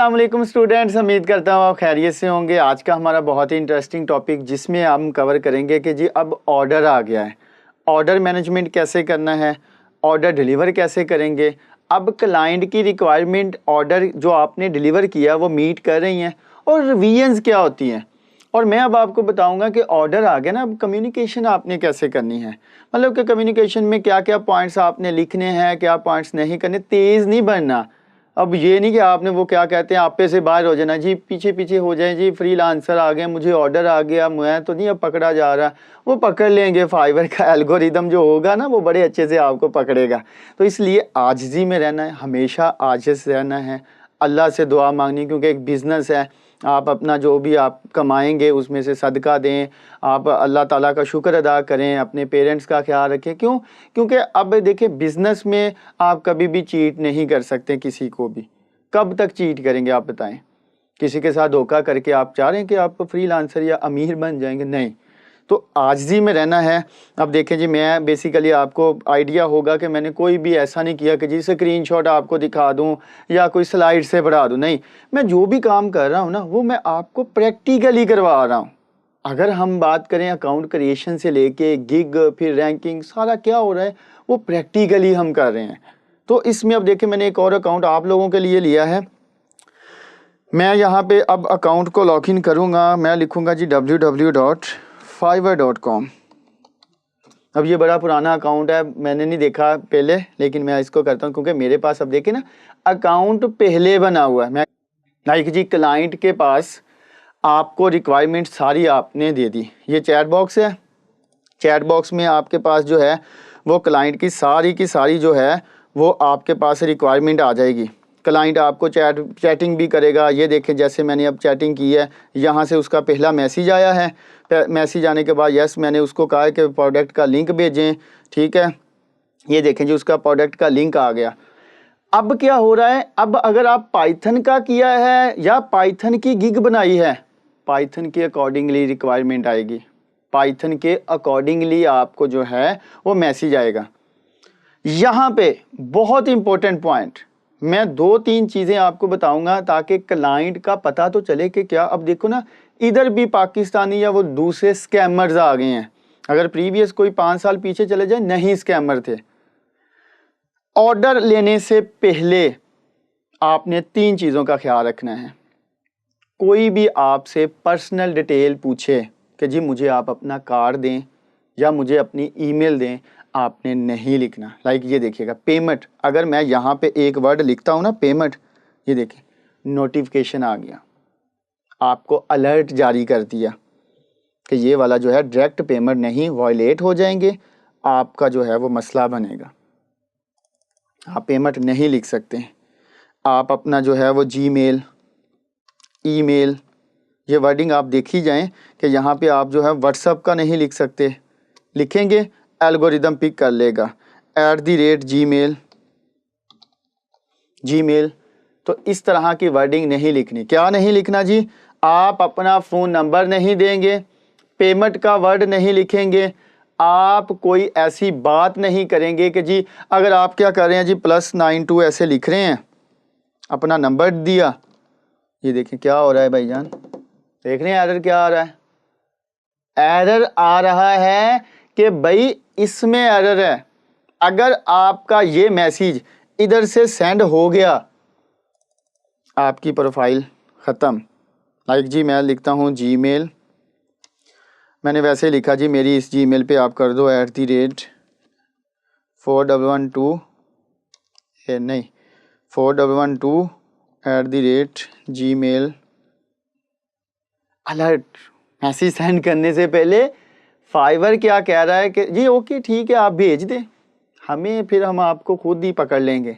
अस्सलाम वालेकुम स्टूडेंट्स, उम्मीद करता हूँ आप खैरियत से होंगे। आज का हमारा बहुत ही इंटरेस्टिंग टॉपिक जिसमें हम कवर करेंगे कि जी अब ऑर्डर आ गया है, ऑर्डर मैनेजमेंट कैसे करना है, ऑर्डर डिलीवर कैसे करेंगे। अब क्लाइंट की रिक्वायरमेंट ऑर्डर जो आपने डिलीवर किया वो मीट कर रही हैं और रिवीजन्स क्या होती हैं। और मैं अब आपको बताऊंगा कि ऑर्डर आ गया ना, अब कम्युनिकेशन आपने कैसे करनी है। मतलब कि कम्युनिकेशन में क्या क्या पॉइंट्स आपने लिखने हैं, क्या पॉइंट्स नहीं करने। तेज़ नहीं बनना। अब ये नहीं कि आपने वो क्या कहते हैं आप पे से बाहर हो जाना, जी पीछे पीछे हो जाए, जी फ्रीलांसर आ गए, मुझे ऑर्डर आ गया, मैं तो नहीं अब पकड़ा जा रहा। वो पकड़ लेंगे, फाइवर का एल्गोरिदम जो होगा ना वो बड़े अच्छे से आपको पकड़ेगा। तो इसलिए आजिज़ी में रहना है, हमेशा आजिज़ रहना है, अल्लाह से दुआ मांगनी, क्योंकि एक बिज़नेस है। आप अपना जो भी आप कमाएंगे उसमें से सदका दें, आप अल्लाह ताला का शुक्र अदा करें, अपने पेरेंट्स का ख्याल रखें। क्यों? क्योंकि अब देखिए बिज़नेस में आप कभी भी चीट नहीं कर सकते किसी को भी। कब तक चीट करेंगे आप बताएं? किसी के साथ धोखा करके आप चाह रहे हैं कि आप फ्रीलांसर या अमीर बन जाएंगे? नहीं। तो आजिज़ी में रहना है। अब देखें जी, मैं बेसिकली आपको आइडिया होगा कि मैंने कोई भी ऐसा नहीं किया कि जी स्क्रीनशॉट आपको दिखा दूं या कोई स्लाइड से पढ़ा दूं। नहीं, मैं जो भी काम कर रहा हूं ना वो मैं आपको प्रैक्टिकली करवा रहा हूं। अगर हम बात करें अकाउंट क्रिएशन से लेके गिग फिर रैंकिंग, सारा क्या हो रहा है वो प्रैक्टिकली हम कर रहे हैं। तो इसमें अब देखिए मैंने एक और अकाउंट आप लोगों के लिए लिया है। मैं यहाँ पे अब अकाउंट को लॉगिन करूँगा। मैं लिखूँगा जी www.fiverr.com। अब ये बड़ा पुराना अकाउंट है, मैंने नहीं देखा पहले, लेकिन मैं इसको करता हूँ क्योंकि मेरे पास अब देखिए ना अकाउंट पहले बना हुआ है। मैं लाइक जी क्लाइंट के पास आपको रिक्वायरमेंट सारी आपने दे दी। ये चैट बॉक्स है, चैट बॉक्स में आपके पास जो है वो क्लाइंट की सारी जो है वो आपके पास रिक्वायरमेंट आ जाएगी। क्लाइंट आपको चैटिंग भी करेगा। ये देखें जैसे मैंने अब चैटिंग की है, यहाँ से उसका पहला मैसेज आया है। मैसेज आने के बाद यस मैंने उसको कहा है कि प्रोडक्ट का लिंक भेजें, ठीक है। ये देखें जी उसका प्रोडक्ट का लिंक आ गया। अब क्या हो रहा है, अब अगर आप पाइथन का किया है या पाइथन की गिग बनाई है, पाइथन के अकॉर्डिंगली रिक्वायरमेंट आएगी, पाइथन के अकॉर्डिंगली आपको जो है वो मैसेज आएगा। यहाँ पे बहुत इंपॉर्टेंट पॉइंट, मैं 2-3 चीज़ें आपको बताऊंगा ताकि क्लाइंट का पता तो चले कि क्या। अब देखो ना इधर भी पाकिस्तानी या वो दूसरे स्कैमर्स आ गए हैं। अगर प्रीवियस कोई 5 साल पीछे चले जाए, नहीं स्कैमर थे। ऑर्डर लेने से पहले आपने 3 चीज़ों का ख्याल रखना है। कोई भी आपसे पर्सनल डिटेल पूछे कि जी मुझे आप अपना कार्ड दें या मुझे अपनी ईमेल दें, आपने नहीं लिखना। लाइक ये देखिएगा पेमेंट, अगर मैं यहाँ पे एक वर्ड लिखता हूँ ना पेमेंट, ये देखिए नोटिफिकेशन आ गया, आपको अलर्ट जारी कर दिया कि ये वाला जो है डायरेक्ट पेमेंट नहीं, वायलेट हो जाएंगे, आपका जो है वो मसला बनेगा। आप पेमेंट नहीं लिख सकते। आप अपना जो है वो जीमेल, ईमेल, ये वर्डिंग आप देखी जाएं कि यहाँ पे आप जो है व्हाट्सएप का नहीं लिख सकते। लिखेंगे एल्गोरिदम पिक कर लेगा। @gmail, तो इस तरह की वर्डिंग नहीं लिखनी। क्या नहीं लिखना जी? आप अपना फ़ोन नंबर नहीं देंगे, पेमेंट का वर्ड नहीं लिखेंगे, आप कोई ऐसी बात नहीं करेंगे कि जी अगर आप क्या कर रहे हैं जी +92 ऐसे लिख रहे हैं, अपना नंबर दिया। ये देखें क्या हो रहा है भाईजान, देख रहे हैं एरर क्या आ रहा है? एरर आ रहा है कि भाई इसमें एरर है। अगर आपका ये मैसेज इधर से सेंड हो गया, आपकी प्रोफाइल ख़त्म। लाइक जी मैं लिखता हूँ जीमेल, मैंने वैसे लिखा जी मेरी इस जीमेल पे आप कर दो @4112 नहीं 4112 @gmail। अलर्ट मैसेज सेंड करने से पहले फाइवर क्या कह रहा है कि जी ओके ठीक है आप भेज दें हमें, फिर हम आपको खुद ही पकड़ लेंगे।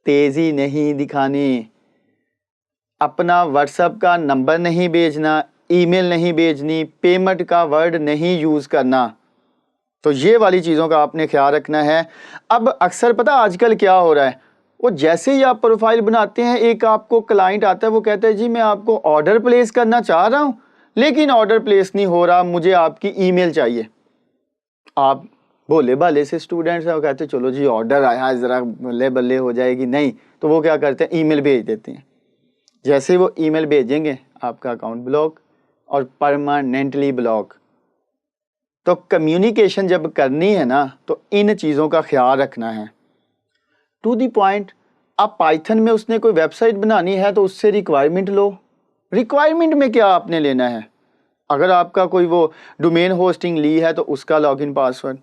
तेज़ी नहीं दिखानी, अपना व्हाट्सएप का नंबर नहीं भेजना, ईमेल नहीं भेजनी, पेमेंट का वर्ड नहीं यूज़ करना। तो ये वाली चीज़ों का आपने ख्याल रखना है। अब अक्सर पता आजकल क्या हो रहा है, वो जैसे ही आप प्रोफाइल बनाते हैं एक आपको क्लाइंट आता है, वो कहता है जी मैं आपको ऑर्डर प्लेस करना चाह रहा हूँ लेकिन ऑर्डर प्लेस नहीं हो रहा, मुझे आपकी ईमेल चाहिए। आप भोले भाले से स्टूडेंट्स हैं, वो कहते हैं चलो जी ऑर्डर आया है ज़रा बल्ले बल्ले हो जाएगी। नहीं, तो वो क्या करते हैं ईमेल भेज देते हैं। जैसे वो ईमेल भेजेंगे आपका अकाउंट ब्लॉक और परमानेंटली ब्लॉक। तो कम्युनिकेशन जब करनी है ना तो इन चीज़ों का ख्याल रखना है। टू दी पॉइंट, आप पाइथन में उसने कोई वेबसाइट बनानी है तो उससे रिक्वायरमेंट लो। रिक्वायरमेंट में क्या आपने लेना है? अगर आपका कोई वो डोमेन होस्टिंग ली है तो उसका लॉगिन पासवर्ड।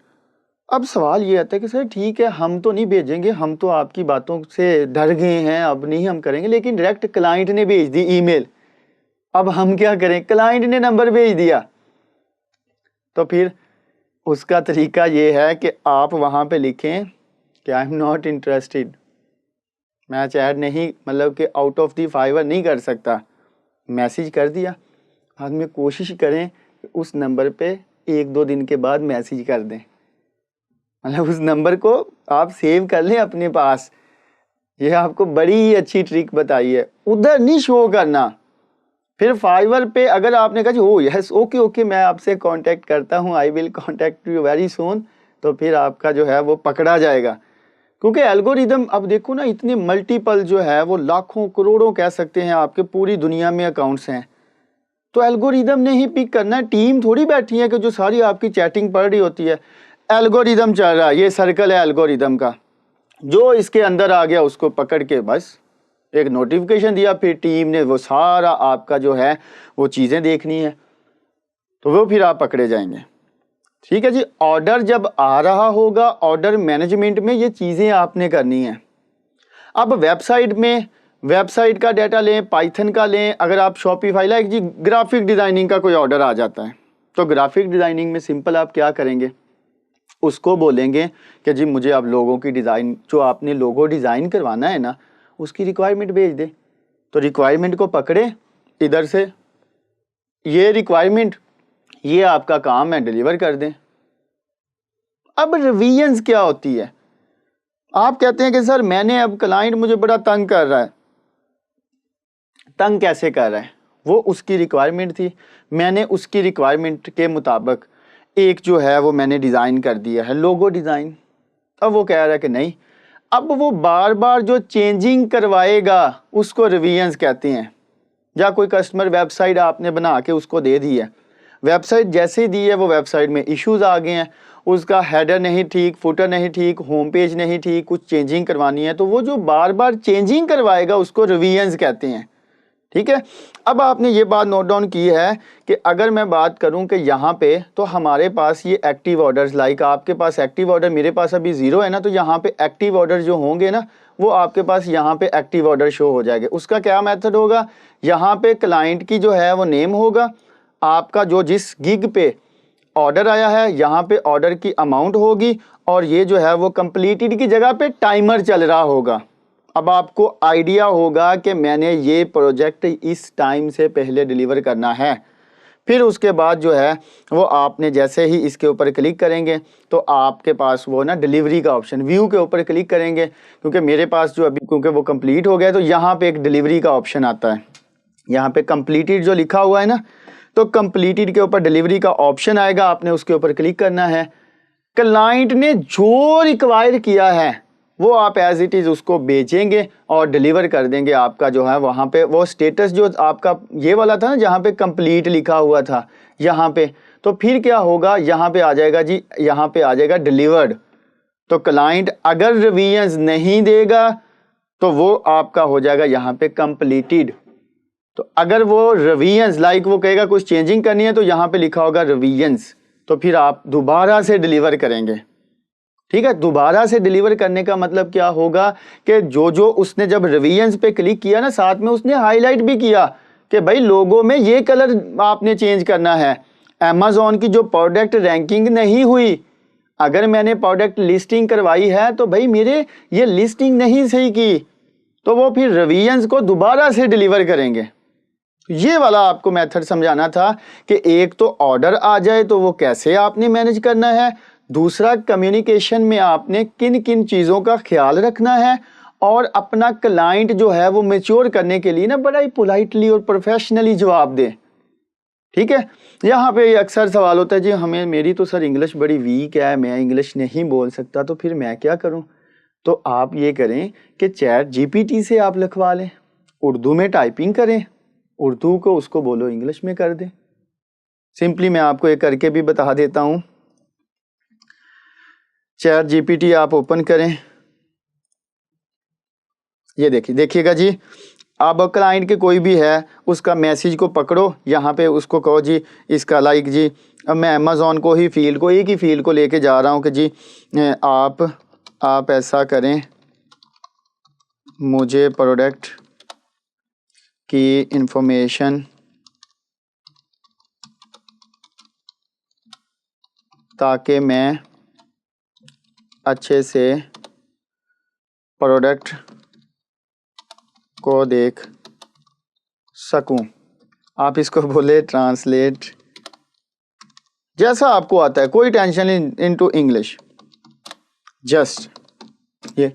अब सवाल ये आता है कि सर ठीक है, हम तो नहीं भेजेंगे, हम तो आपकी बातों से डर गए हैं, अब नहीं हम करेंगे, लेकिन डायरेक्ट क्लाइंट ने भेज दी ईमेल, अब हम क्या करें? क्लाइंट ने नंबर भेज दिया। तो फिर उसका तरीका ये है कि आप वहाँ पे लिखें कि आई एम नॉट इंटरेस्टेड, मैं चैट नहीं, मतलब कि आउट ऑफ दी फाइवर नहीं कर सकता। मैसेज कर दिया। बाद में कोशिश करें कि उस नंबर पे 1-2 दिन के बाद मैसेज कर दें, मतलब उस नंबर को आप सेव कर लें अपने पास। ये आपको बड़ी ही अच्छी ट्रिक बताई है, उधर नहीं शो करना। फिर फाइवर पे अगर आपने कहा ओ यस ओके ओके मैं आपसे कांटेक्ट करता हूँ, I will contact you very soon, तो फिर आपका जो है वो पकड़ा जाएगा। क्योंकि एल्गोरिदम अब देखो ना, इतने मल्टीपल जो है वो लाखों करोड़ों कह सकते हैं आपके पूरी दुनिया में अकाउंट्स हैं, तो एल्गोरिदम ने ही पिक करना है। टीम थोड़ी बैठी है कि जो सारी आपकी चैटिंग पढ़ रही होती है। एल्गोरिदम चल रहा है, ये सर्कल है एल्गोरिदम का, जो इसके अंदर आ गया उसको पकड़ के बस एक नोटिफिकेशन दिया, फिर टीम ने वो सारा आपका जो है वो चीज़ें देखनी है, तो वो फिर आप पकड़े जाएंगे। ठीक है जी। ऑर्डर जब आ रहा होगा, ऑर्डर मैनेजमेंट में ये चीज़ें आपने करनी है। अब वेबसाइट में, वेबसाइट का डाटा लें, पाइथन का लें, अगर आप शॉपिफाई लाइक जी ग्राफिक डिज़ाइनिंग का कोई ऑर्डर आ जाता है, तो ग्राफिक डिज़ाइनिंग में सिंपल आप क्या करेंगे, उसको बोलेंगे कि जी मुझे आप लोगों की डिज़ाइन, जो आपने लोगो डिज़ाइन करवाना है ना, उसकी रिक्वायरमेंट भेज दे। तो रिक्वायरमेंट को पकड़े इधर से, ये रिक्वायरमेंट, ये आपका काम है, डिलीवर कर दें। अब रिवीजन्स क्या होती है? आप कहते हैं कि सर मैंने, अब क्लाइंट मुझे बड़ा तंग कर रहा है। तंग कैसे कर रहा है? वो उसकी रिक्वायरमेंट थी, मैंने उसकी रिक्वायरमेंट के मुताबिक एक जो है वो मैंने डिज़ाइन कर दिया है, लोगो डिज़ाइन। अब वो कह रहा है कि नहीं, अब वो बार बार जो चेंजिंग करवाएगा उसको रिवीजन्स कहते हैं। या कोई कस्टमर वेबसाइट आपने बना के उसको दे दी है, वेबसाइट जैसे ही दी है वो वेबसाइट में इश्यूज आ गए हैं, उसका हेडर नहीं ठीक, फुटर नहीं ठीक, होम पेज नहीं ठीक, कुछ चेंजिंग करवानी है, तो वो जो बार बार चेंजिंग करवाएगा उसको रिवीजन्स कहते हैं। ठीक है। अब आपने ये बात नोट डाउन की है कि अगर मैं बात करूं कि यहाँ पे तो हमारे पास ये एक्टिव ऑर्डर्स, लाइक आपके पास एक्टिव ऑर्डर, मेरे पास अभी 0 है ना, तो यहाँ पे एक्टिव ऑर्डर जो होंगे ना वो आपके पास यहाँ पे एक्टिव ऑर्डर शो हो जाएगा। उसका क्या मेथड होगा, यहाँ पे क्लाइंट की जो है वो नेम होगा, आपका जो जिस गिग पे ऑर्डर आया है यहाँ पे ऑर्डर की अमाउंट होगी, और ये जो है वो कंप्लीटेड की जगह पे टाइमर चल रहा होगा। अब आपको आइडिया होगा कि मैंने ये प्रोजेक्ट इस टाइम से पहले डिलीवर करना है। फिर उसके बाद जो है वो आपने जैसे ही इसके ऊपर क्लिक करेंगे तो आपके पास वो ना डिलीवरी का ऑप्शन, व्यू के ऊपर क्लिक करेंगे, क्योंकि मेरे पास जो अभी क्योंकि वो कंप्लीट हो गया तो यहाँ पे एक डिलीवरी का ऑप्शन आता है। यहाँ पे कंप्लीटेड जो लिखा हुआ है ना, तो कंप्लीटेड के ऊपर डिलीवरी का ऑप्शन आएगा, आपने उसके ऊपर क्लिक करना है। क्लाइंट ने जो रिक्वायर किया है वो आप एज इट इज़ उसको बेचेंगे और डिलीवर कर देंगे। आपका जो है वहाँ पे वो स्टेटस जो आपका ये वाला था ना जहाँ पे कंप्लीट लिखा हुआ था यहाँ पे, तो फिर क्या होगा, यहाँ पे आ जाएगा जी, यहाँ पे आ जाएगा डिलीवर्ड। तो क्लाइंट अगर रिवीजन्स नहीं देगा तो वो आपका हो जाएगा यहाँ पे कंप्लीटेड। तो अगर वो रिवीजन्स, लाइक वो कहेगा कुछ चेंजिंग करनी है तो यहाँ पे लिखा होगा रिवीजन्स, तो फिर आप दोबारा से डिलीवर करेंगे। ठीक है। दोबारा से डिलीवर करने का मतलब क्या होगा कि जो जो उसने जब रिवीजन्स पे क्लिक किया ना, साथ में उसने हाईलाइट भी किया कि भाई लोगों में ये कलर आपने चेंज करना है। अमेज़ॉन की जो प्रोडक्ट रैंकिंग नहीं हुई, अगर मैंने प्रोडक्ट लिस्टिंग करवाई है तो भाई मेरे ये लिस्टिंग नहीं सही की, तो वो फिर रिवीजन्स को दोबारा से डिलीवर करेंगे। ये वाला आपको मेथड समझाना था कि एक तो ऑर्डर आ जाए तो वो कैसे आपने मैनेज करना है, दूसरा कम्युनिकेशन में आपने किन किन चीज़ों का ख्याल रखना है, और अपना क्लाइंट जो है वो मैच्योर करने के लिए ना बड़ा ही पोलाइटली और प्रोफेशनली जवाब दें। ठीक है। यहाँ पे अक्सर सवाल होता है जी हमें, मेरी तो सर इंग्लिश बड़ी वीक है, मैं इंग्लिश नहीं बोल सकता, तो फिर मैं क्या करूँ? तो आप ये करें कि चैट जीपीटी से आप लिखवा लें, उर्दू में टाइपिंग करें, उर्दू को उसको बोलो इंग्लिश में कर दें। सिंपली मैं आपको एक करके भी बता देता हूँ। चैट जीपीटी आप ओपन करें, ये देखिएगा जी। अब क्लाइंट के कोई भी है उसका मैसेज को पकड़ो, यहाँ पे उसको कहो जी इसका लाइक जी, अब मैं अमेज़ॉन को ही फील्ड को, एक ही फील्ड को लेके जा रहा हूँ कि जी आप ऐसा करें, मुझे प्रोडक्ट की इंफॉर्मेशन ताकि मैं अच्छे से प्रोडक्ट को देख सकूं। आप इसको बोले ट्रांसलेट, जैसा आपको आता है, कोई टेंशन नहीं, इनटू इंग्लिश जस्ट ये।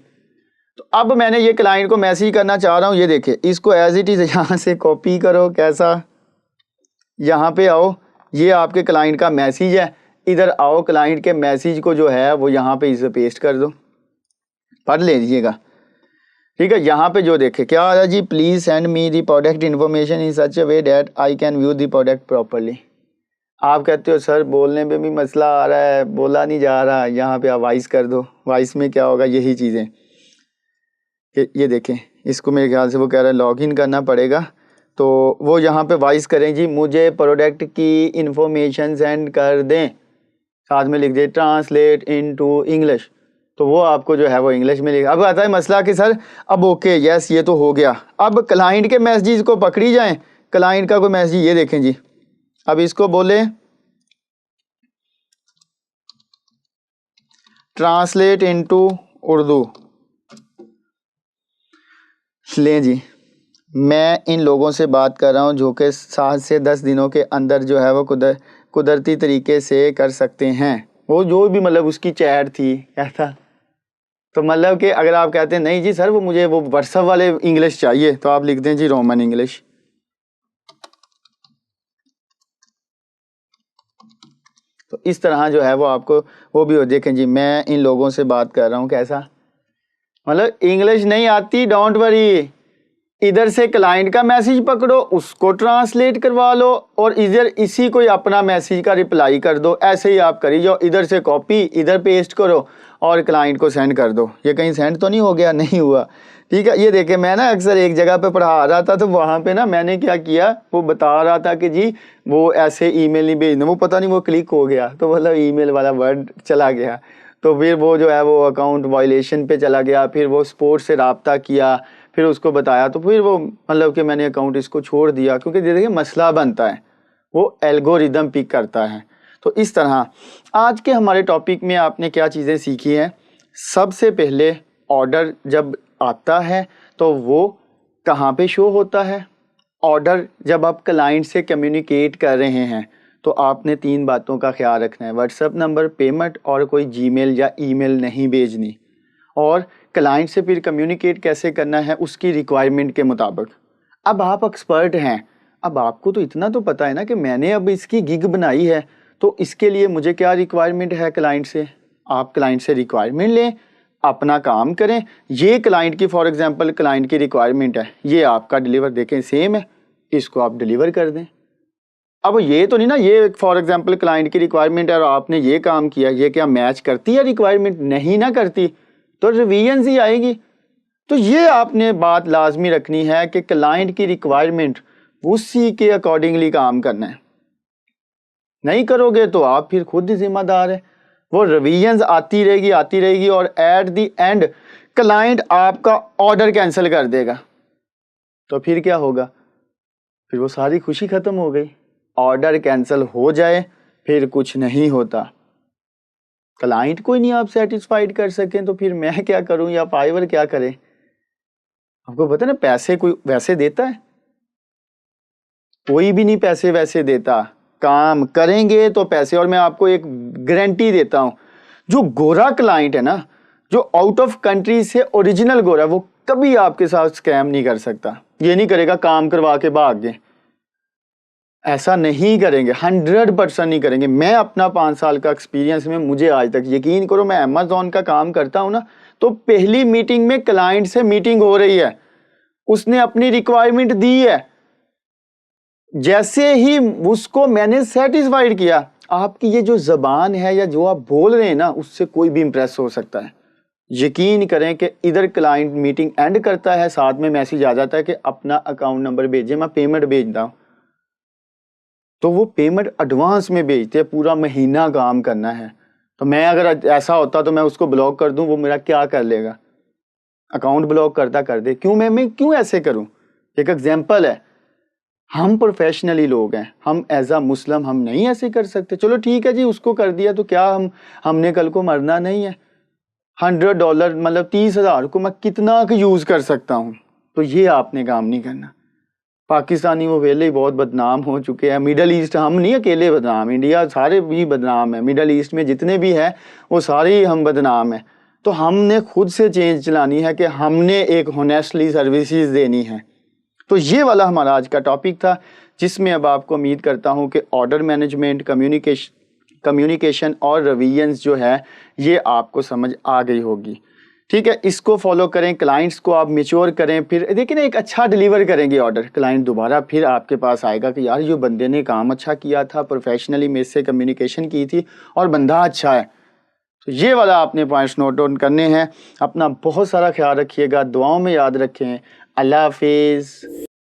तो अब मैंने ये क्लाइंट को मैसेज करना चाह रहा हूँ, ये देखिए, इसको एज इट इज़ यहाँ से कॉपी करो, कैसा, यहाँ पे आओ, ये आपके क्लाइंट का मैसेज है, इधर आओ, क्लाइंट के मैसेज को जो है वो यहाँ पे इसे पेस्ट कर दो, पढ़ लीजिएगा, ठीक है। यहाँ पे जो देखे क्या आ रहा है जी, please send me the product information in such a way that I can view the product properly. आप कहते हो सर बोलने पे भी मसला आ रहा है, बोला नहीं जा रहा, यहाँ पे आप वॉइस कर दो। वॉइस में क्या होगा, यही चीज़ें कि ये देखें, इसको मेरे ख्याल से वो कह रहा है लॉगिन करना पड़ेगा, तो वो यहाँ पे वॉइस करें जी, मुझे प्रोडक्ट की इंफॉर्मेशन सेंड कर दें, साथ में लिख दे ट्रांसलेट इनटू इंग्लिश, तो वो आपको जो है वो इंग्लिश में लिखा। अब आता है मसला कि सर अब ओके यस ये तो हो गया, अब क्लाइंट के मैसेज को पकड़ी जाएं, क्लाइंट का कोई मैसेज, ये देखें जी, अब इसको बोले ट्रांसलेट इनटू उर्दू, लें जी, मैं इन लोगों से बात कर रहा हूँ जो कि 7 से 10 दिनों के अंदर जो है वो कुदरती तरीके से कर सकते हैं। वो जो भी मतलब उसकी चैट थी ऐसा, तो मतलब कि अगर आप कहते हैं नहीं जी सर वो मुझे वो व्हाट्सएप वाले इंग्लिश चाहिए, तो आप लिख दें जी रोमन इंग्लिश। तो इस तरह जो है वो आपको वो भी हो, देखें जी मैं इन लोगों से बात कर रहा हूँ, कैसा, मतलब इंग्लिश नहीं आती डोंट वरी, इधर से क्लाइंट का मैसेज पकड़ो, उसको ट्रांसलेट करवा लो और इधर इसी को अपना मैसेज का रिप्लाई कर दो। ऐसे ही आप करी जाओ, इधर से कॉपी इधर पेस्ट करो और क्लाइंट को सेंड कर दो। ये कहीं सेंड तो नहीं हो गया, नहीं हुआ, ठीक है। ये देखे मैं ना अक्सर एक जगह पे पढ़ा रहा था, तो वहाँ पे ना मैंने क्या किया, वो बता रहा था कि जी वो ऐसे ईमेल नहीं भेजना, वो पता नहीं वो क्लिक हो गया, तो मतलब ईमेल वाला वर्ड चला गया, तो फिर वो जो है वो अकाउंट वायलेशन पे चला गया, फिर वो सपोर्ट से रब्ता किया, फिर उसको बताया, तो फिर वो मतलब कि मैंने अकाउंट इसको छोड़ दिया, क्योंकि देखिए मसला बनता है, वो एल्गोरिदम पिक करता है। तो इस तरह आज के हमारे टॉपिक में आपने क्या चीज़ें सीखी हैं। सबसे पहले ऑर्डर जब आता है तो वो कहाँ पे शो होता है। ऑर्डर जब आप क्लाइंट से कम्युनिकेट कर रहे हैं तो आपने 3 बातों का ख्याल रखना है, व्हाट्सएप नंबर, पेमेंट और कोई जीमेल या ईमेल नहीं भेजनी, और क्लाइंट से फिर कम्युनिकेट कैसे करना है उसकी रिक्वायरमेंट के मुताबिक। अब आप एक्सपर्ट हैं, अब आपको तो इतना तो पता है ना कि मैंने अब इसकी गिग बनाई है, तो इसके लिए मुझे क्या रिक्वायरमेंट है क्लाइंट से। आप क्लाइंट से रिक्वायरमेंट लें, अपना काम करें। ये क्लाइंट की फॉर एग्जांपल क्लाइंट की रिक्वायरमेंट है, ये आपका डिलीवर देखें सेम है, इसको आप डिलीवर कर दें। अब ये तो नहीं ना, ये फॉर एग्जांपल क्लाइंट की रिक्वायरमेंट है और आपने ये काम किया, ये क्या मैच करती है रिक्वायरमेंट, नहीं ना करती, तो रिवीजन ही आएगी। तो ये आपने बात लाजमी रखनी है कि क्लाइंट की रिक्वायरमेंट उसी के अकॉर्डिंगली काम करना है। नहीं करोगे तो आप फिर खुद ही जिम्मेदार है। वो रिवीजन आती रहेगी और एट द एंड क्लाइंट आपका ऑर्डर कैंसिल कर देगा, तो फिर क्या होगा, फिर वो सारी खुशी खत्म हो गई। ऑर्डर कैंसिल हो जाए फिर कुछ नहीं होता, क्लाइंट को ही नहीं आप सेटिस्फाइड कर सकें तो फिर मैं क्या करूं या फाइवर क्या करे। आपको पता ना पैसे कोई वैसे देता है, कोई भी नहीं पैसे वैसे देता, काम करेंगे तो पैसे। और मैं आपको एक गारंटी देता हूं, जो गोरा क्लाइंट है ना, जो आउट ऑफ कंट्री से ओरिजिनल गोरा, वो कभी आपके साथ स्कैम नहीं कर सकता। ये नहीं करेगा काम करवा के भाग गए, ऐसा नहीं करेंगे, 100% नहीं करेंगे। मैं अपना 5 साल का एक्सपीरियंस में, मुझे आज तक यकीन करो, मैं अमेज़ॉन का काम करता हूं ना, तो पहली मीटिंग में क्लाइंट से मीटिंग हो रही है, उसने अपनी रिक्वायरमेंट दी है, जैसे ही उसको मैंने सेटिस्फाइड किया, आपकी ये जो जबान है या जो आप बोल रहे हैं ना, उससे कोई भी इंप्रेस हो सकता है। यकीन करें कि इधर क्लाइंट मीटिंग एंड करता है, साथ में मैसेज आ जाता है कि अपना अकाउंट नंबर भेजिए, मैं पेमेंट भेजता हूँ। तो वो पेमेंट एडवांस में भेजते हैं, पूरा महीना काम करना है। तो मैं अगर ऐसा होता तो मैं उसको ब्लॉक कर दूं, वो मेरा क्या कर लेगा, अकाउंट ब्लॉक करता कर दे। क्यों मैं क्यों ऐसे करूं? एक एग्जांपल है, हम प्रोफेशनली लोग हैं, हम एज अ मुस्लिम हम नहीं ऐसे कर सकते। चलो ठीक है जी, उसको कर दिया तो क्या हमने कल को मरना नहीं है। $100 मतलब 30,000 को मैं कितना यूज कर सकता हूँ। तो ये आपने काम नहीं करना। पाकिस्तानी वो पहले ही बहुत बदनाम हो चुके हैं। मिडल ईस्ट हम नहीं अकेले बदनाम, इंडिया सारे भी बदनाम है। मिडल ईस्ट में जितने भी हैं वो सारे ही हम बदनाम हैं। तो हमने खुद से चेंज चलानी है कि हमने एक होनेस्टली सर्विसेज देनी है। तो ये वाला हमारा आज का टॉपिक था, जिसमें अब आपको उम्मीद करता हूँ कि ऑर्डर मैनेजमेंट, कम्युनिकेशन और रवैयंस जो है ये आपको समझ आ गई होगी। ठीक है, इसको फॉलो करें, क्लाइंट्स को आप मेच्योर करें, फिर देखिए ना एक अच्छा डिलीवर करेंगे ऑर्डर, क्लाइंट दोबारा फिर आपके पास आएगा कि यार ये बंदे ने काम अच्छा किया था, प्रोफेशनली मेरे से कम्युनिकेशन की थी और बंदा अच्छा है। तो ये वाला आपने पॉइंट्स नोट डाउन करने हैं। अपना बहुत सारा ख्याल रखिएगा, दुआओं में याद रखें। अल्लाह हाफिज़।